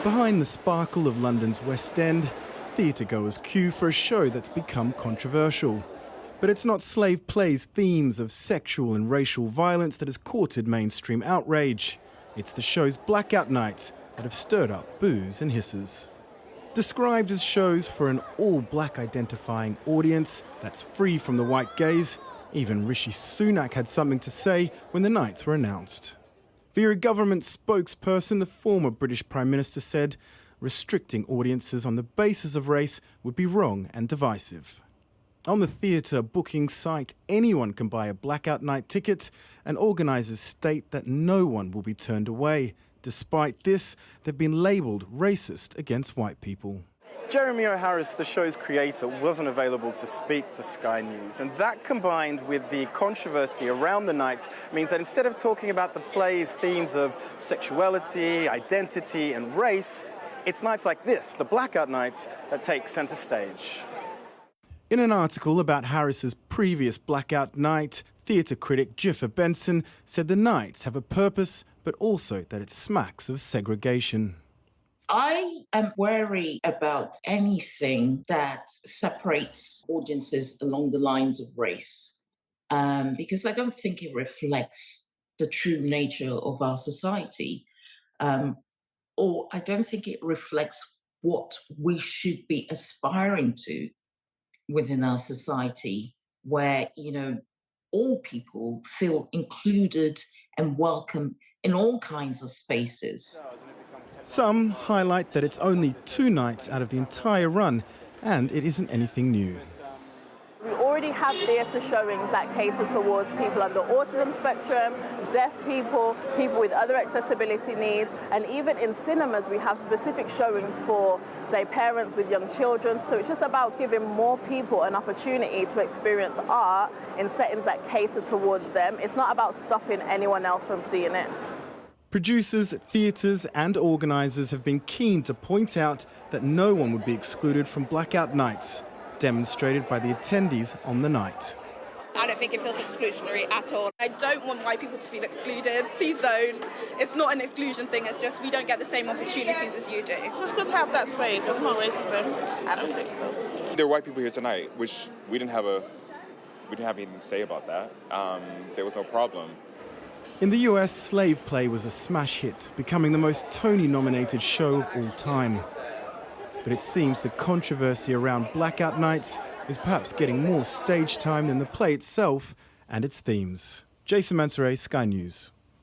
Behind the sparkle of London's West End, theatregoers queue for a show that's become controversial. But it's not slave play's themes of sexual and racial violence that has courted mainstream outrage. It's the show's blackout nights that have stirred up boos and hisses. Described as shows for an all-black identifying audience that's free from the white gaze, even Rishi Sunak had something to say when the nights were announced. Via a government spokesperson, the former British Prime Minister said restricting audiences on the basis of race would be wrong and divisive. On the theatre booking site, anyone can buy a blackout night ticket, and organisers state that no one will be turned away. Despite this, they've been labelled racist against white people. Jeremy O'Harris, the show's creator, wasn't available to speak to Sky News, and that combined with the controversy around the nights means that instead of talking about the play's themes of sexuality, identity and race, it's nights like this, the blackout nights, that take centre stage. In an article about Harris's previous blackout night, theatre critic Jiffer Benson said the nights have a purpose, but also that it smacks of segregation. I am wary about anything that separates audiences along the lines of race, because I don't think it reflects the true nature of our society, or I don't think it reflects what we should be aspiring to within our society, where, all people feel included and welcome in all kinds of spaces. Some highlight that it's only 2 nights out of the entire run, and it isn't anything new. We already have theatre showings that cater towards people on the autism spectrum, deaf people, people with other accessibility needs, and even in cinemas we have specific showings for, say, parents with young children. So it's just about giving more people an opportunity to experience art in settings that cater towards them. It's not about stopping anyone else from seeing it. Producers, theatres and organisers have been keen to point out that no one would be excluded from blackout nights, demonstrated by the attendees on the night. I don't think it feels exclusionary at all. I don't want white people to feel excluded. Please don't. It's not an exclusion thing, it's just we don't get the same opportunities as you do. It's good to have that space. It's not racism. I don't think so. There are white people here tonight, which we didn't have anything to say about that. There was no problem. In the US, Slave Play was a smash hit, becoming the most Tony-nominated show of all time. But it seems the controversy around blackout nights is perhaps getting more stage time than the play itself and its themes. Jason Mansouri, Sky News.